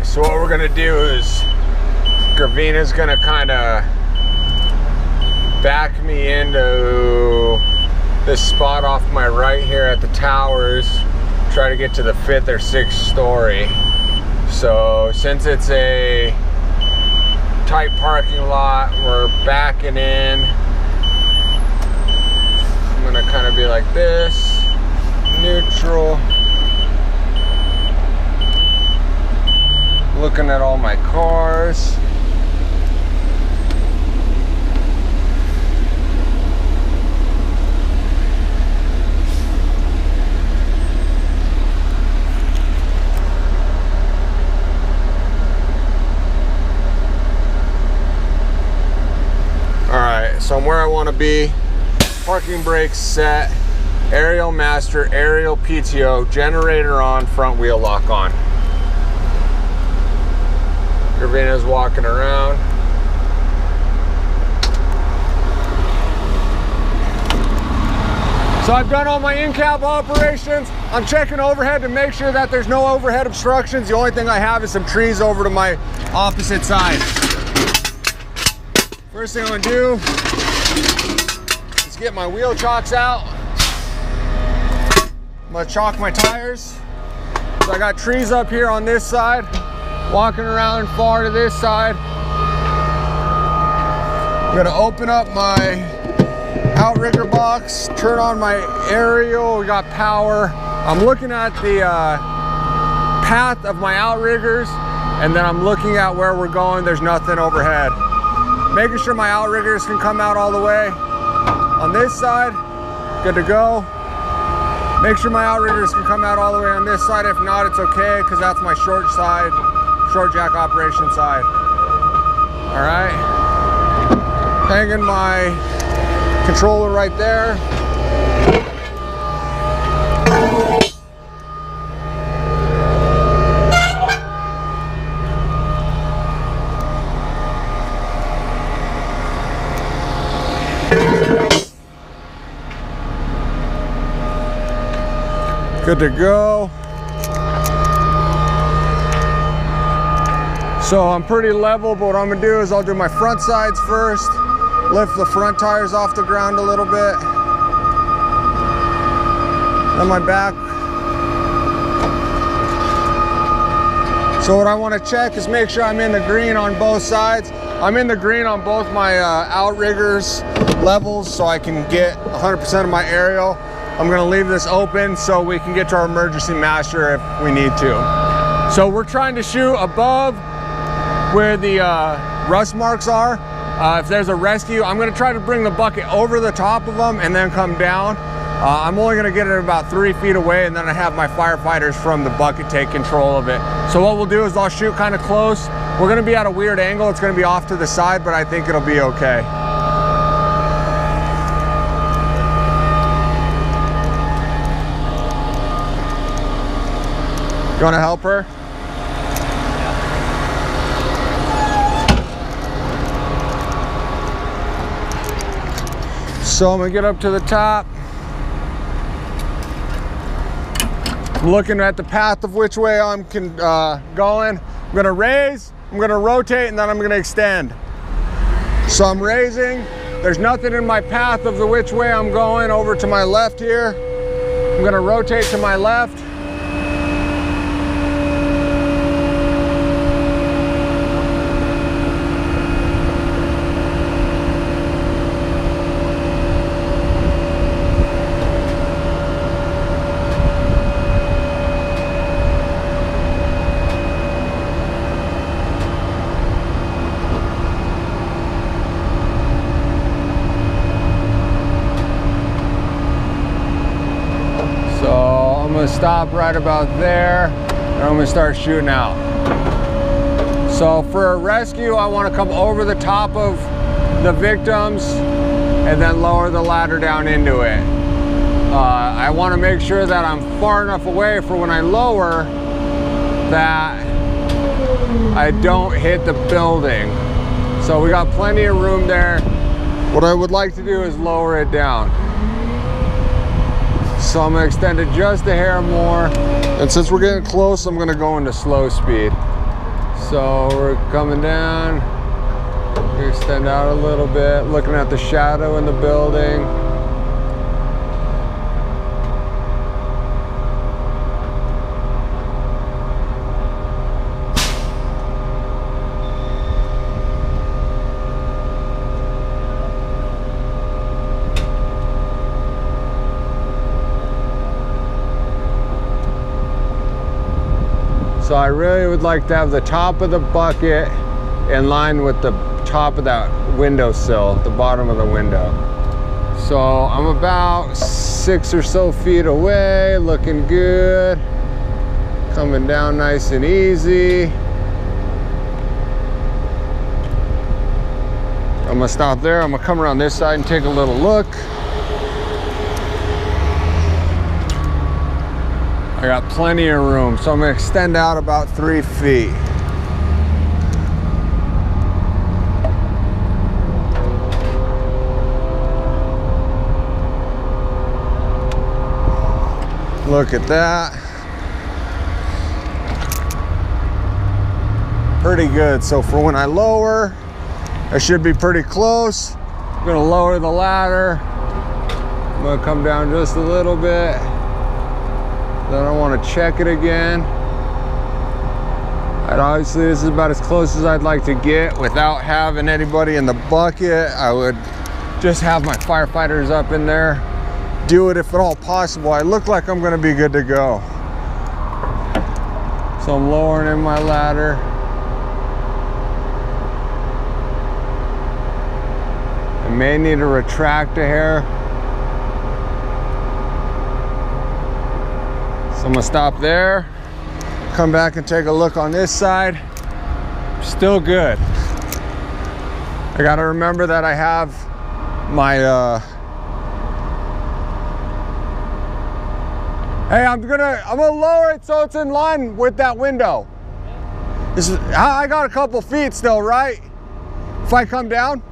So what we're gonna do is Gravina's gonna kind of back me into this spot off my right here at the towers, try to get to the 5th or 6th story. So since it's a tight parking lot, we're backing in. I'm gonna kind of be like this, neutral, looking at all my cars. So I'm where I want to be. Parking brakes set, aerial master, aerial PTO, generator on, front wheel lock on. Gravina's walking around. So I've done all my in-cab operations. I'm checking overhead to make sure that there's no overhead obstructions. The only thing I have is some trees over to my opposite side. First thing I'm gonna do is get my wheel chocks out. I'm gonna chalk my tires. So I got trees up here on this side, walking around far to this side. I'm gonna open up my outrigger box, turn on my aerial, we got power. I'm looking at the path of my outriggers, and then I'm looking at where we're going. There's nothing overhead. Making sure my outriggers can come out all the way. On this side, good to go. Make sure my outriggers can come out all the way on this side. If not, it's okay, because that's my short side, short jack operation side. All right. Hanging my controller right there. Good to go. So I'm pretty level, but what I'm gonna do is I'll do my front sides first, lift the front tires off the ground a little bit, then my back. So what I wanna check is make sure I'm in the green on both sides. I'm in the green on both my outriggers levels, so I can get 100% of my aerial. I'm gonna leave this open so we can get to our emergency master if we need to. So we're trying to shoot above where the rust marks are. If there's a rescue, I'm gonna try to bring the bucket over the top of them and then come down. I'm only gonna get it about 3 feet away, and then I have my firefighters from the bucket take control of it. So what we'll do is I'll shoot kind of close. We're gonna be at a weird angle. It's gonna be off to the side, but I think it'll be okay. You want to help her? So I'm going to get up to the top. I'm looking at the path of which way I'm going. I'm going to raise, I'm going to rotate, and then I'm going to extend. So I'm raising. There's nothing in my path of the which way I'm going over to my left here. I'm going to rotate to my left. Stop right about there, and I'm gonna start shooting out. So for a rescue, I want to come over the top of the victims and then lower the ladder down into it. I want to make sure that I'm far enough away for when I lower that I don't hit the building. So we got plenty of room there. What I would like to do is lower it down. So I'm gonna extend it just a hair more. And since we're getting close, I'm gonna go into slow speed. So we're coming down. We extend out a little bit, looking at the shadow in the building. So I really would like to have the top of the bucket in line with the top of that windowsill, the bottom of the window. So I'm about 6 or so feet away, looking good. Coming down nice and easy. I'm gonna stop there. I'm gonna come around this side and take a little look. I got plenty of room, so I'm gonna extend out about 3 feet. Look at that. Pretty good. So for when I lower, I should be pretty close. I'm gonna lower the ladder. I'm gonna come down just a little bit. Then I want to check it again. And obviously this is about as close as I'd like to get without having anybody in the bucket. I would just have my firefighters up in there. Do it if at all possible. I look like I'm going to be good to go. So I'm lowering in my ladder. I may need to retract a hair. So I'm gonna stop there, come back and take a look on this side. Still good. I gotta remember that I have my, hey, I'm gonna lower it so it's in line with that window. I got a couple feet still, right? If I come down?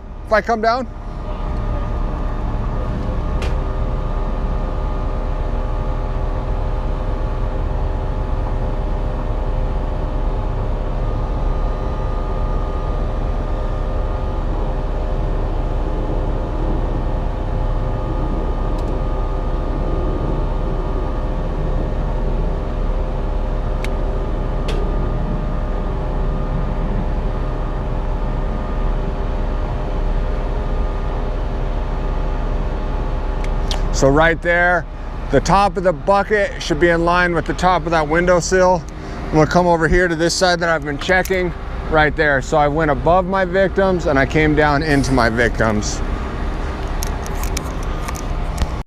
So right there, the top of the bucket should be in line with the top of that windowsill. I'm gonna come over here to this side that I've been checking right there. So I went above my victims and I came down into my victims.